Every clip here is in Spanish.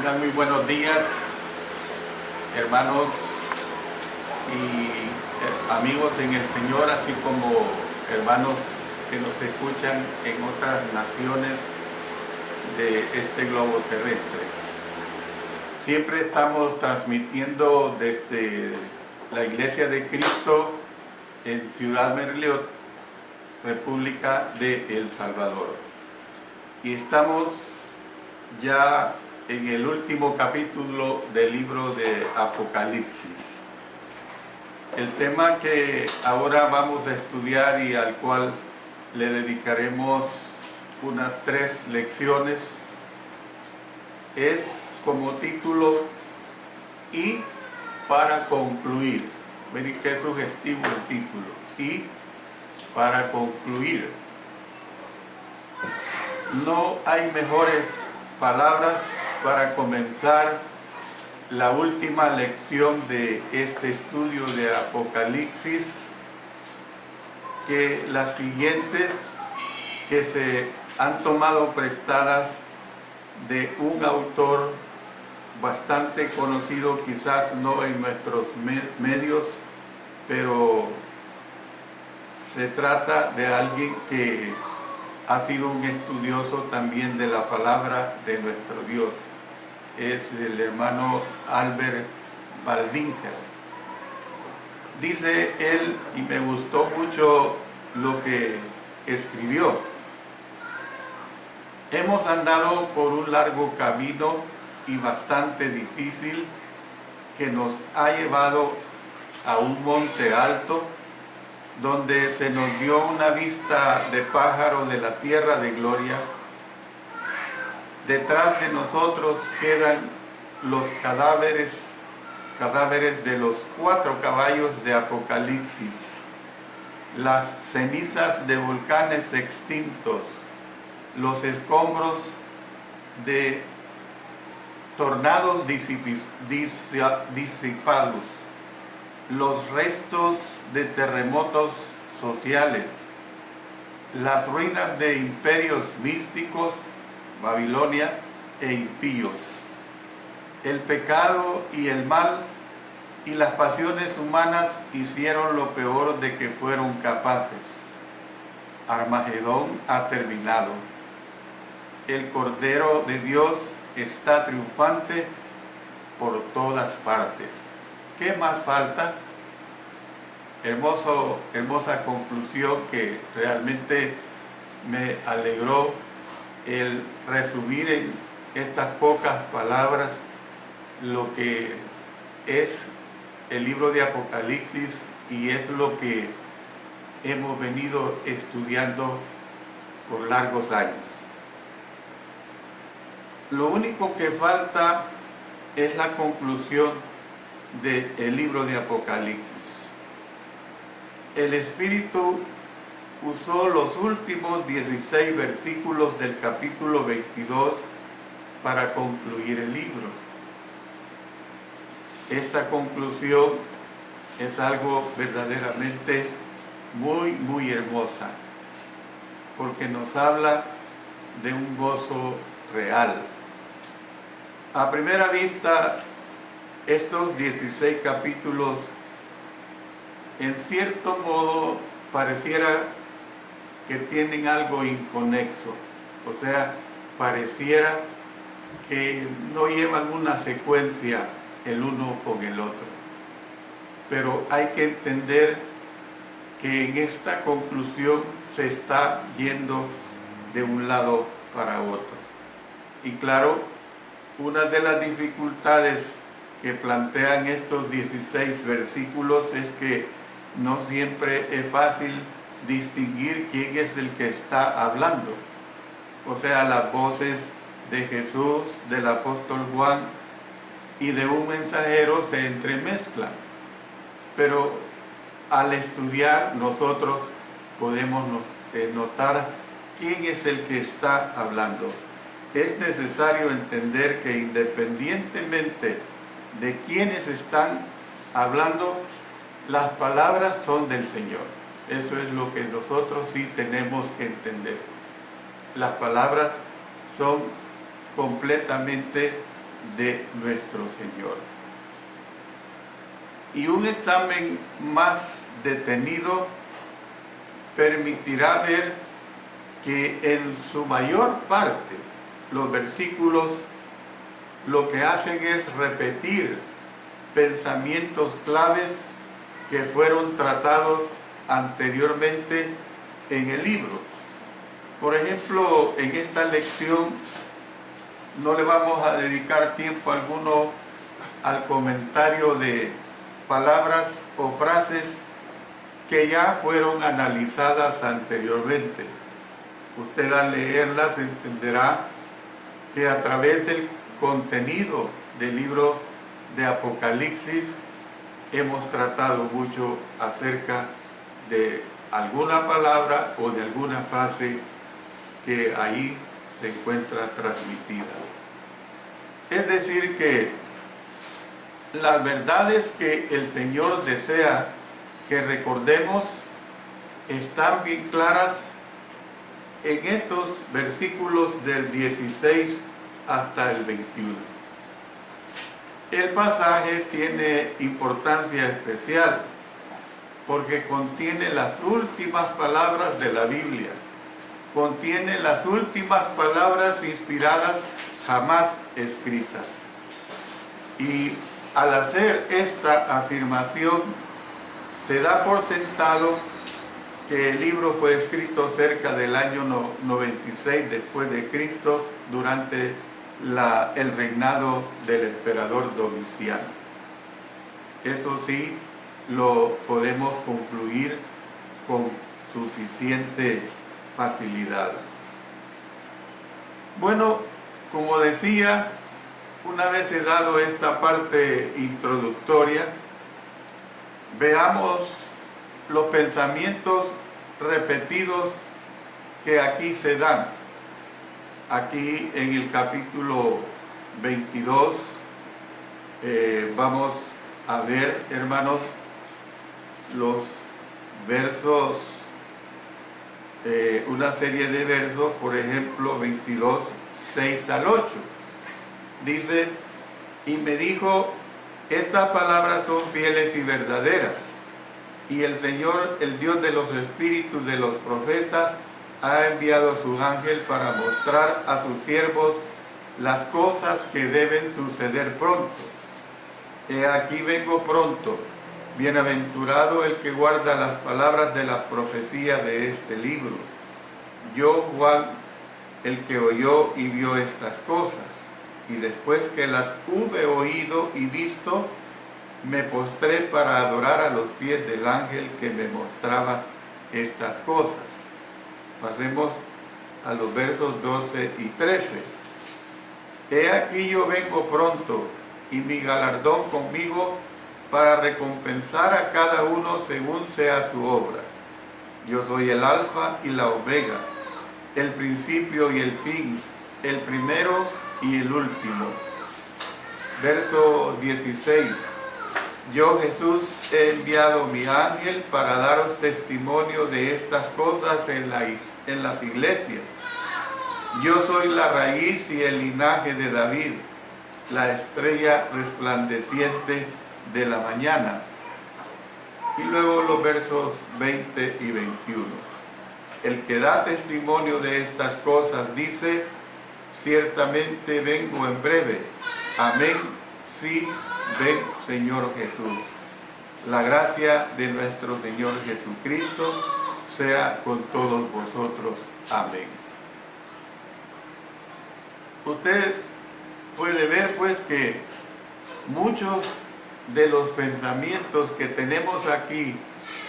Tengan muy buenos días, hermanos y amigos en el Señor, así como hermanos que nos escuchan en otras naciones de este globo terrestre. Siempre estamos transmitiendo desde la Iglesia de Cristo en Ciudad Merliot, República de El Salvador. Y estamos ya en el último capítulo del libro de Apocalipsis. El tema que ahora vamos a estudiar y al cual le dedicaremos unas 3 lecciones es como título "Y para concluir". Miren qué sugestivo el título, "Y para concluir". No hay mejores palabras para comenzar la última lección de este estudio de Apocalipsis que las siguientes, que se han tomado prestadas de un autor bastante conocido, quizás no en nuestros medios, pero se trata de alguien que ha sido un estudioso también de la palabra de nuestro Dios. Es el hermano Albert Baldinger. Dice él, y me gustó mucho lo que escribió: hemos andado por un largo camino y bastante difícil que nos ha llevado a un monte alto, donde se nos dio una vista de pájaro de la tierra de gloria. Detrás de nosotros quedan los cadáveres de los 4 caballos de Apocalipsis, las cenizas de volcanes extintos, los escombros de tornados disipados, los restos de terremotos sociales, las ruinas de imperios místicos, Babilonia e impíos, el pecado y el mal y las pasiones humanas hicieron lo peor de que fueron capaces. Armagedón ha terminado. El Cordero de Dios está triunfante por todas partes. ¿Qué más falta? Hermosa conclusión que realmente me alegró el resumir en estas pocas palabras lo que es el libro de Apocalipsis, y es lo que hemos venido estudiando por largos años. Lo único que falta es la conclusión del libro de Apocalipsis. El Espíritu usó los últimos 16 versículos del capítulo 22 para concluir el libro. Esta conclusión es algo verdaderamente muy hermosa, porque nos habla de un gozo real. A primera vista, estos 16 capítulos, en cierto modo, pareciera que tienen algo inconexo, o sea, pareciera que no llevan una secuencia el uno con el otro. Pero hay que entender que en esta conclusión se está yendo de un lado para otro. Y claro, una de las dificultades que plantean estos 16 versículos es que no siempre es fácil distinguir quién es el que está hablando. O sea, las voces de Jesús, del apóstol Juan y de un mensajero se entremezclan. Pero al estudiar nosotros podemos notar quién es el que está hablando. Es necesario entender que independientemente de quiénes están hablando, las palabras son del Señor. Eso es lo que nosotros sí tenemos que entender. Las palabras son completamente de nuestro Señor. Y un examen más detenido permitirá ver que en su mayor parte los versículos lo que hacen es repetir pensamientos claves que fueron tratados anteriormente en el libro. Por ejemplo, en esta lección no le vamos a dedicar tiempo alguno al comentario de palabras o frases que ya fueron analizadas anteriormente. Usted al leerlas entenderá que a través del contenido del libro de Apocalipsis hemos tratado mucho acerca de alguna palabra o de alguna frase que ahí se encuentra transmitida. Es decir que las verdades que el Señor desea que recordemos están bien claras en estos versículos del 16 hasta el 21. El pasaje tiene importancia especial porque contiene las últimas palabras de la Biblia, contiene las últimas palabras inspiradas jamás escritas. Y al hacer esta afirmación, se da por sentado que el libro fue escrito cerca del año 96 después de Cristo, durante el reinado del emperador Domiciano. Eso sí, lo podemos concluir con suficiente facilidad. Bueno, como decía, una vez he dado esta parte introductoria, veamos los pensamientos repetidos que aquí se dan. Aquí en el capítulo 22 vamos a ver, hermanos, los versos, una serie de versos, por ejemplo 22, 6 al 8. Dice: y me dijo, estas palabras son fieles y verdaderas, y el Señor, el Dios de los espíritus de los profetas, ha enviado a su ángel para mostrar a sus siervos las cosas que deben suceder pronto. He aquí vengo pronto. Bienaventurado el que guarda las palabras de la profecía de este libro. Yo, Juan, el que oyó y vio estas cosas, y después que las hube oído y visto, me postré para adorar a los pies del ángel que me mostraba estas cosas. Pasemos a los versos 12 y 13. He aquí yo vengo pronto, y mi galardón conmigo, para recompensar a cada uno según sea su obra. Yo soy el Alfa y la Omega, el principio y el fin, el primero y el último. Verso 16. Yo, Jesús, he enviado mi ángel para daros testimonio de estas cosas en las iglesias. Yo soy la raíz y el linaje de David, la estrella resplandeciente de la mañana. Y luego los versos 20 y 21. El que da testimonio de estas cosas dice: ciertamente vengo en breve. Amén. Sí, ven, Señor Jesús. La gracia de nuestro Señor Jesucristo sea con todos vosotros. Amén. Usted puede ver pues que muchos de los pensamientos que tenemos aquí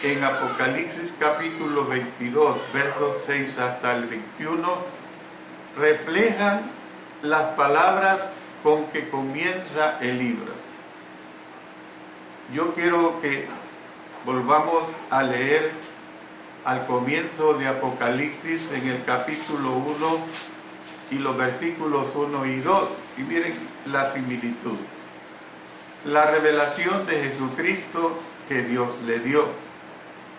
en Apocalipsis capítulo 22, versos 6 hasta el 21, reflejan las palabras con que comienza el libro. Yo quiero que volvamos a leer al comienzo de Apocalipsis en el capítulo 1 y los versículos 1 y 2, y miren la similitud. La revelación de Jesucristo que Dios le dio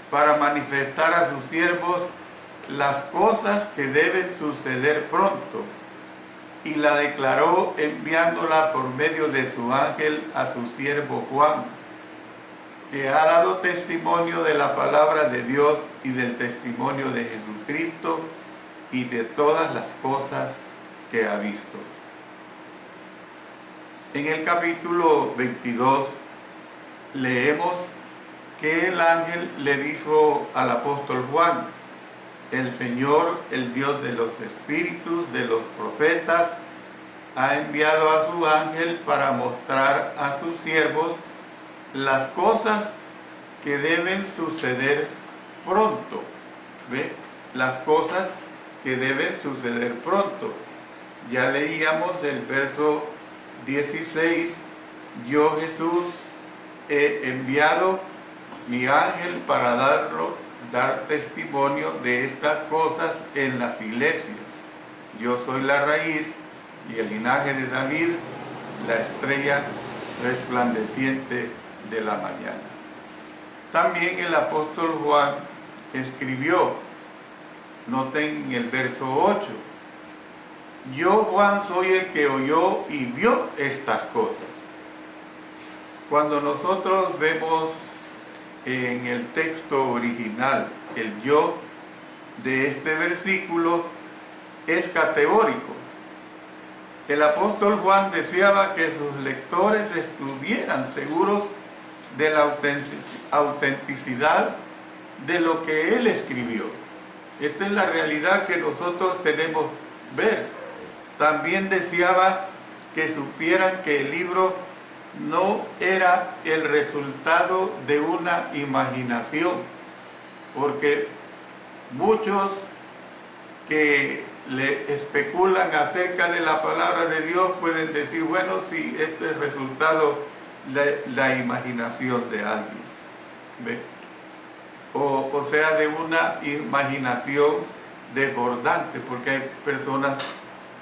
para manifestar a sus siervos las cosas que deben suceder pronto. y la declaró enviándola por medio de su ángel a su siervo Juan, que ha dado testimonio de la palabra de Dios y del testimonio de Jesucristo y de todas las cosas que ha visto. En el capítulo 22 leemos que el ángel le dijo al apóstol Juan: el Señor, el Dios de los espíritus de los profetas, ha enviado a su ángel para mostrar a sus siervos las cosas que deben suceder pronto. ¿Ve? Las cosas que deben suceder pronto. Ya leíamos el verso 16: yo, Jesús, he enviado mi ángel para dar testimonio de estas cosas en las iglesias. Yo soy la raíz y el linaje de David, la estrella resplandeciente de la mañana. También el apóstol Juan escribió, noten el verso 8: yo, Juan, soy el que oyó y vio estas cosas. Cuando nosotros vemos en el texto original el yo de este versículo, es categórico. El apóstol Juan deseaba que sus lectores estuvieran seguros de la autenticidad de lo que él escribió. Esta es la realidad que nosotros tenemos que ver. También deseaba que supieran que el libro no era el resultado de una imaginación, porque muchos que le especulan acerca de la palabra de Dios pueden decir, bueno, sí, esto es resultado de la imaginación de alguien. ¿Ve? O sea, de una imaginación desbordante, porque hay personas,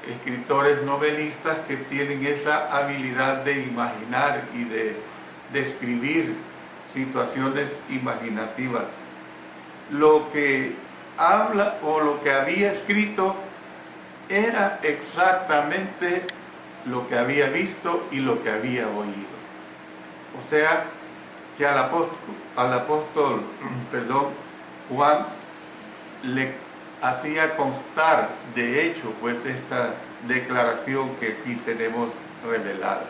escritores novelistas, que tienen esa habilidad de imaginar y de describir situaciones imaginativas. Lo que habla o lo que había escrito era exactamente lo que había visto y lo que había oído. O sea, que al apóstol Juan le hacía constar de hecho pues esta declaración que aquí tenemos revelada.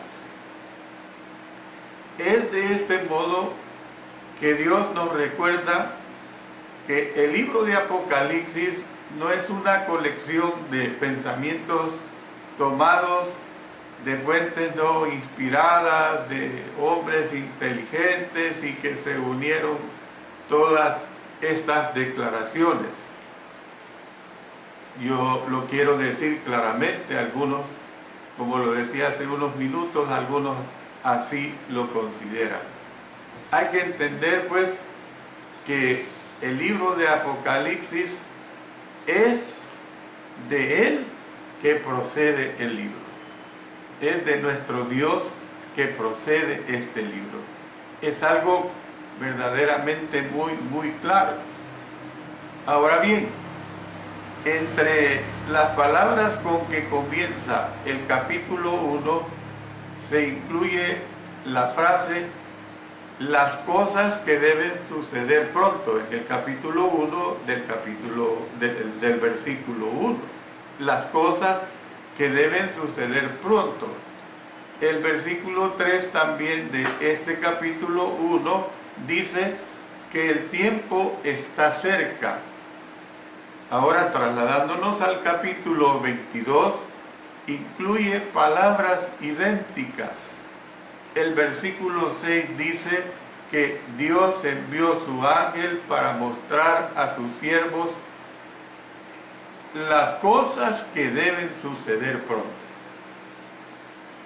Es de este modo que Dios nos recuerda que el libro de Apocalipsis no es una colección de pensamientos tomados de fuentes no inspiradas, de hombres inteligentes y que se unieron todas estas declaraciones. Yo lo quiero decir claramente, algunos, como lo decía hace unos minutos, algunos así lo consideran. Hay que entender pues que el libro de Apocalipsis es de él que procede el libro. Es de nuestro Dios que procede este libro. Es algo verdaderamente muy claro. Ahora bien, entre las palabras con que comienza el capítulo 1 se incluye la frase las cosas que deben suceder pronto, en el capítulo 1 del versículo 1. Las cosas que deben suceder pronto. El versículo 3 también de este capítulo 1 dice que el tiempo está cerca. Ahora, trasladándonos al capítulo 22, incluye palabras idénticas. El versículo 6 dice que Dios envió su ángel para mostrar a sus siervos las cosas que deben suceder pronto.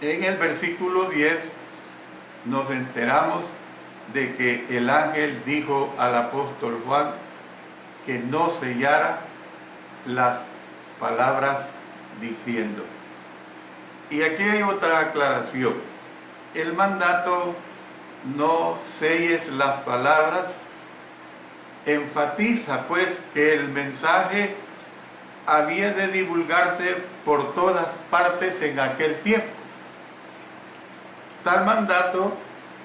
En el versículo 10 nos enteramos de que el ángel dijo al apóstol Juan que no sellara las palabras diciendo. Y aquí hay otra aclaración. El mandato no selles las palabras enfatiza pues que el mensaje había de divulgarse por todas partes en aquel tiempo. Tal mandato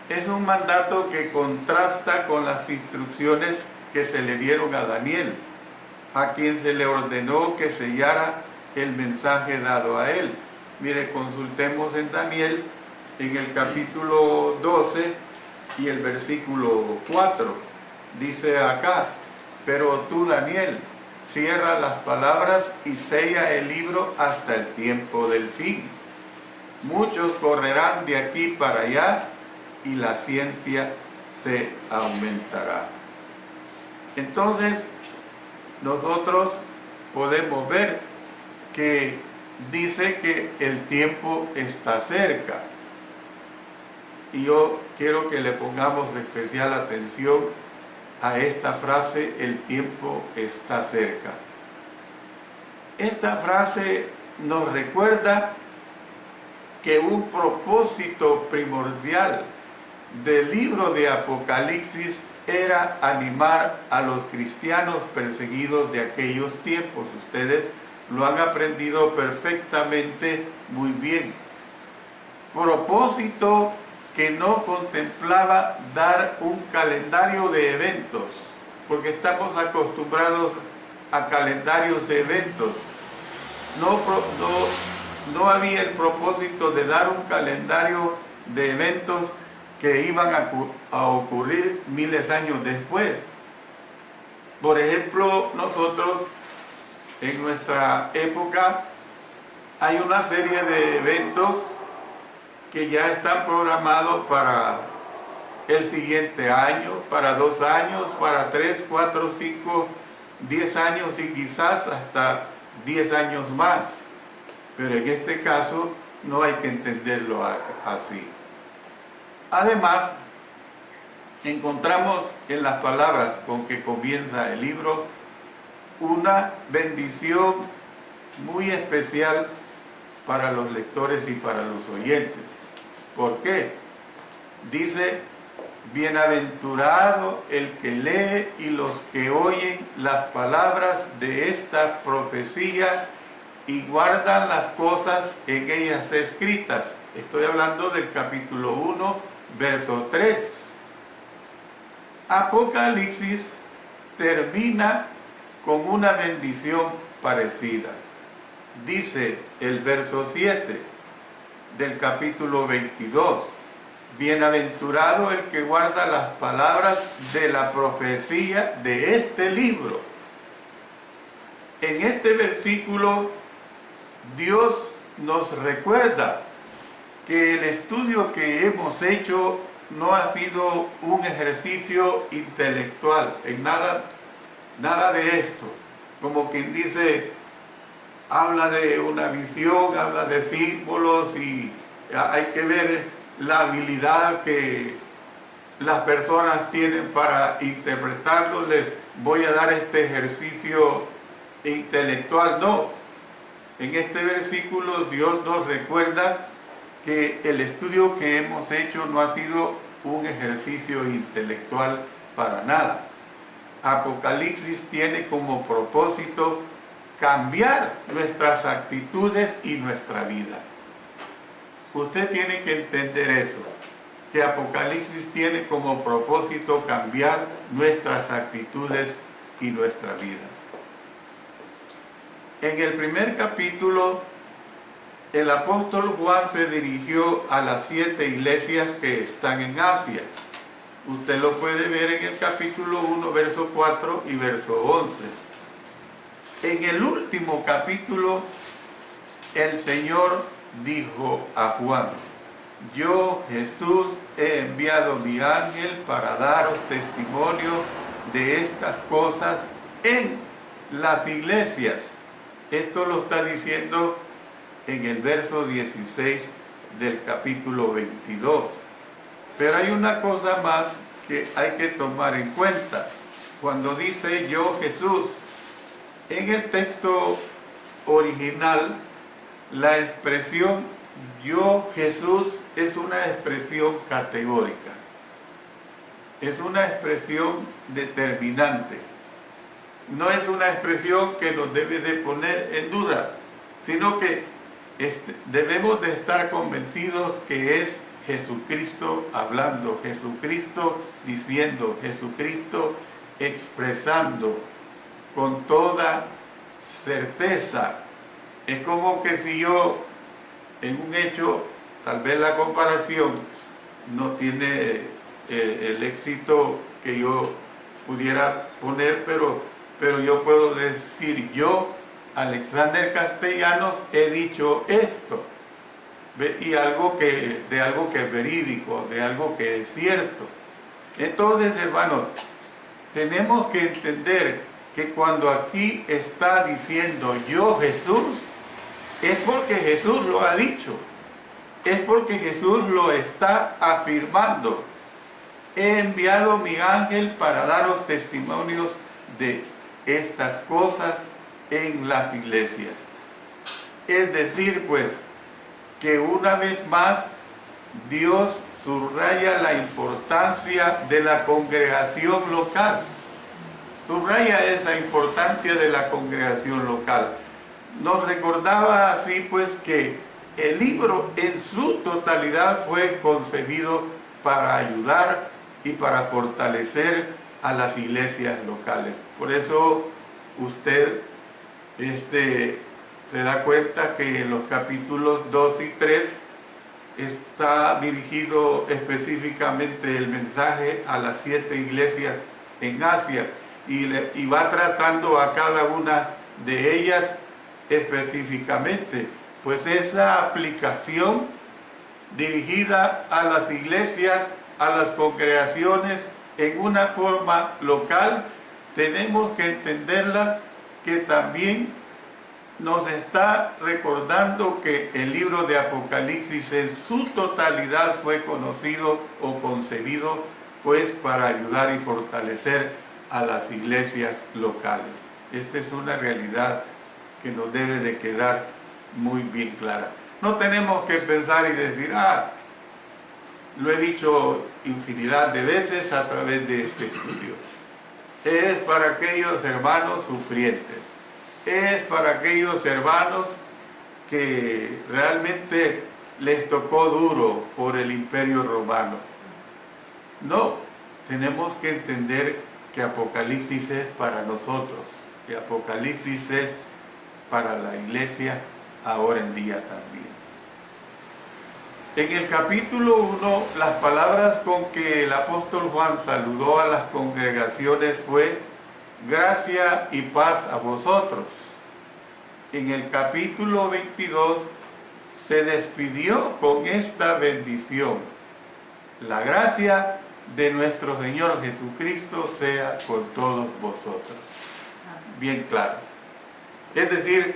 es un mandato que contrasta con las instrucciones que se le dieron a Daniel, a quien se le ordenó que sellara el mensaje dado a él. Mire, consultemos en Daniel, en el capítulo 12 y el versículo 4. Dice acá: pero tú, Daniel, cierra las palabras y sella el libro hasta el tiempo del fin. Muchos correrán de aquí para allá y la ciencia se aumentará. Entonces, nosotros podemos ver que dice que el tiempo está cerca. Y yo quiero que le pongamos especial atención a esta frase: el tiempo está cerca. Esta frase nos recuerda que un propósito primordial del libro de Apocalipsis era animar a los cristianos perseguidos de aquellos tiempos. Ustedes lo han aprendido perfectamente muy bien. Propósito que no contemplaba dar un calendario de eventos, porque estamos acostumbrados a calendarios de eventos. No había el propósito de dar un calendario de eventos que iban a ocurrir miles de años después. Por ejemplo, nosotros en nuestra época hay una serie de eventos que ya están programados para el siguiente año, para 2 años, para 3, 4, 5, 10 años y quizás hasta 10 años más. Pero en este caso no hay que entenderlo así. Además, encontramos en las palabras con que comienza el libro una bendición muy especial para los lectores y para los oyentes. ¿Por qué? Dice: bienaventurado el que lee y los que oyen las palabras de esta profecía y guardan las cosas en ellas escritas. Estoy hablando del capítulo 1, verso 3. Apocalipsis termina con una bendición parecida. Dice el verso 7 del capítulo 22: bienaventurado el que guarda las palabras de la profecía de este libro. En este versículo, Dios nos recuerda que el estudio que hemos hecho no ha sido un ejercicio intelectual, en nada de esto. Como quien dice, habla de una visión, habla de símbolos y hay que ver la habilidad que las personas tienen para interpretarlo. Les voy a dar este ejercicio intelectual. No, en este versículo Dios nos recuerda que el estudio que hemos hecho no ha sido un ejercicio intelectual para nada. Apocalipsis tiene como propósito cambiar nuestras actitudes y nuestra vida. Usted tiene que entender eso, que Apocalipsis tiene como propósito cambiar nuestras actitudes y nuestra vida. En el primer capítulo, el apóstol Juan se dirigió a las 7 iglesias que están en Asia. Usted lo puede ver en el capítulo 1, verso 4 y verso 11. En el último capítulo, el Señor dijo a Juan: yo, Jesús, he enviado mi ángel para daros testimonio de estas cosas en las iglesias. Esto lo está diciendo en el verso 16 del capítulo 22. Pero hay una cosa más que hay que tomar en cuenta. Cuando dice yo, Jesús, en el texto original, la expresión yo, Jesús, es una expresión categórica. Es una expresión determinante. no es una expresión que nos debe de poner en duda, sino que debemos de estar convencidos que es Jesucristo hablando, Jesucristo diciendo, Jesucristo expresando con toda certeza. Es como que si yo en un hecho, tal vez la comparación no tiene el éxito que yo pudiera poner, pero yo puedo decir, yo, Alexander Castellanos, he dicho esto, y de algo que es verídico, de algo que es cierto. Entonces, hermanos, tenemos que entender que cuando aquí está diciendo yo Jesús, es porque Jesús lo ha dicho, es porque Jesús lo está afirmando. He enviado mi ángel para daros testimonios de estas cosas en las iglesias. Es decir, pues, que una vez más Dios subraya la importancia de la congregación local. Subraya esa importancia de la congregación local. Nos recordaba así pues que el libro en su totalidad fue concebido para ayudar y para fortalecer a las iglesias locales. Por eso usted se da cuenta que en los capítulos 2 y 3 está dirigido específicamente el mensaje a las 7 iglesias en Asia y va tratando a cada una de ellas específicamente, pues esa aplicación dirigida a las iglesias, a las congregaciones en una forma local, tenemos que entenderlas que también nos está recordando que el libro de Apocalipsis en su totalidad fue conocido o concebido pues para ayudar y fortalecer a las iglesias locales. Esa es una realidad que nos debe de quedar muy bien clara. No tenemos que pensar y decir, lo he dicho infinidad de veces a través de este estudio. Es para aquellos hermanos sufrientes, es para aquellos hermanos que realmente les tocó duro por el Imperio Romano. No, tenemos que entender que Apocalipsis es para nosotros, que Apocalipsis es para la iglesia ahora en día también. En el capítulo 1, las palabras con que el apóstol Juan saludó a las congregaciones fue: gracia y paz a vosotros. En el capítulo 22 se despidió con esta bendición: la gracia de nuestro Señor Jesucristo sea con todos vosotros. Bien claro. Es decir,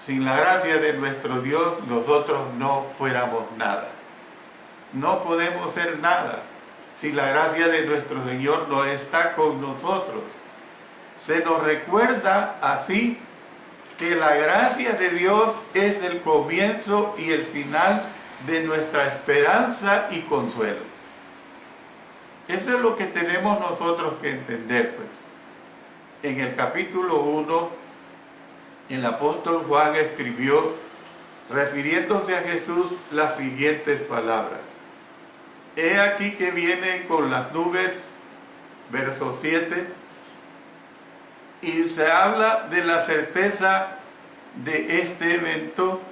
sin la gracia de nuestro Dios, nosotros no fuéramos nada. No podemos ser nada si la gracia de nuestro Señor no está con nosotros. Se nos recuerda así que la gracia de Dios es el comienzo y el final de nuestra esperanza y consuelo. Eso es lo que tenemos nosotros que entender, pues. En el capítulo 1, el apóstol Juan escribió, refiriéndose a Jesús, las siguientes palabras: he aquí que viene con las nubes, verso 7, y se habla de la certeza de este evento,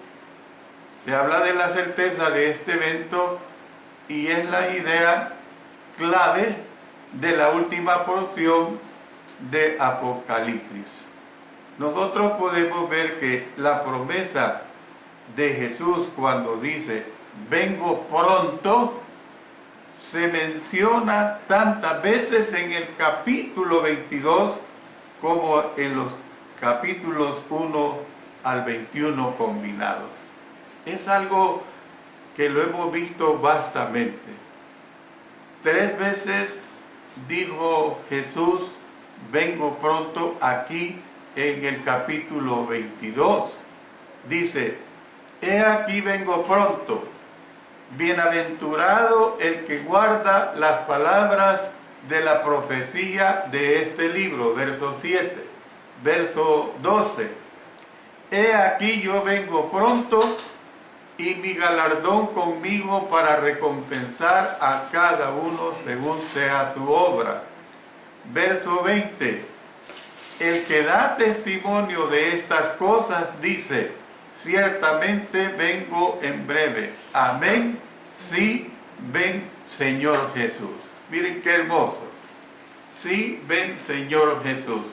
se habla de la certeza de este evento, y es la idea clave de la última porción de Apocalipsis. Nosotros podemos ver que la promesa de Jesús cuando dice vengo pronto se menciona tantas veces en el capítulo 22 como en los capítulos 1 al 21 combinados. Es algo que lo hemos visto vastamente. 3 veces dijo Jesús vengo pronto aquí en el capítulo 22. Dice, he aquí vengo pronto, bienaventurado el que guarda las palabras de la profecía de este libro, verso 7, verso 12. He aquí yo vengo pronto y mi galardón conmigo para recompensar a cada uno según sea su obra. Verso 20. El que da testimonio de estas cosas dice: ciertamente vengo en breve. Amén. Sí, ven Señor Jesús. Miren qué hermoso. Sí, ven Señor Jesús.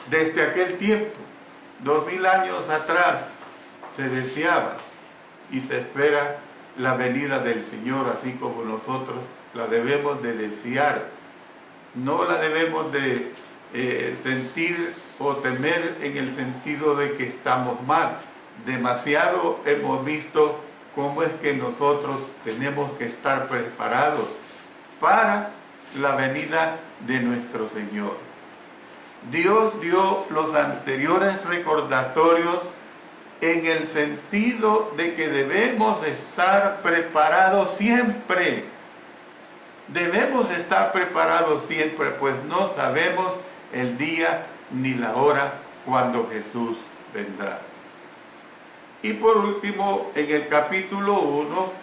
Desde aquel tiempo, 2000 años atrás, se deseaba y se espera la venida del Señor, así como nosotros la debemos de desear. No la debemos de sentir o temer en el sentido de que estamos mal. Demasiado hemos visto cómo es que nosotros tenemos que estar preparados para la venida de nuestro Señor. Dios dio los anteriores recordatorios en el sentido de que debemos estar preparados siempre. Debemos estar preparados siempre, pues no sabemos el día ni la hora cuando Jesús vendrá. Y por último, en el capítulo 1,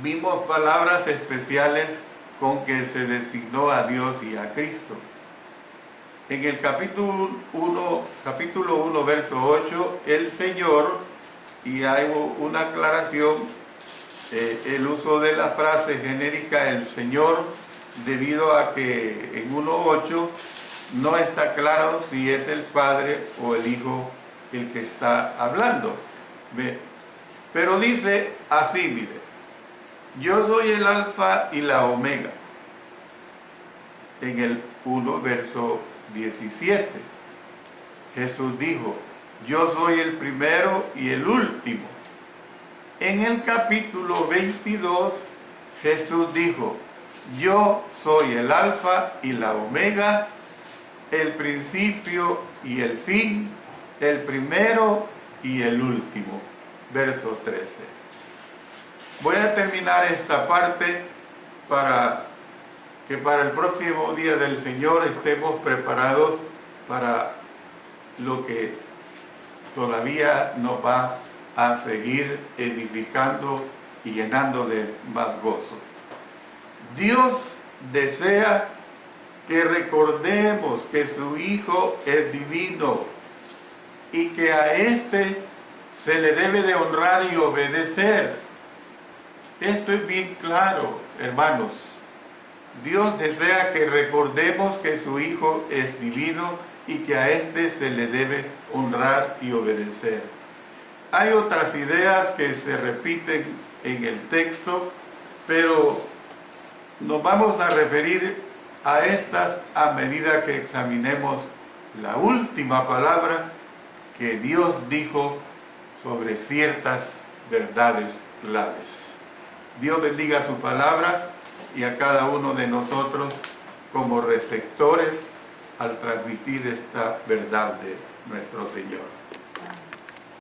vimos palabras especiales con que se designó a Dios y a Cristo. En el capítulo 1, verso 8, el Señor, y hay una aclaración, el uso de la frase genérica el Señor, debido a que en 1.8 no está claro si es el Padre o el Hijo el que está hablando. ¿Ve? Pero dice así, mire: yo soy el alfa y la omega. En el 1, verso 17, Jesús dijo: yo soy el primero y el último. En el capítulo 22, Jesús dijo: yo soy el alfa y la omega, el principio y el fin, el primero y el último. Verso 13. Voy a terminar esta parte para que para el próximo día del Señor estemos preparados para lo que todavía nos va a seguir edificando y llenando de más gozo. Dios desea que recordemos que su Hijo es divino y que a éste se le debe de honrar y obedecer. Esto es bien claro, hermanos. Dios desea que recordemos que su Hijo es divino y que a éste se le debe honrar y obedecer. Hay otras ideas que se repiten en el texto, pero nos vamos a referir a estas a medida que examinemos la última palabra que Dios dijo sobre ciertas verdades claves. Dios bendiga su palabra y a cada uno de nosotros como receptores al transmitir esta verdad de nuestro Señor.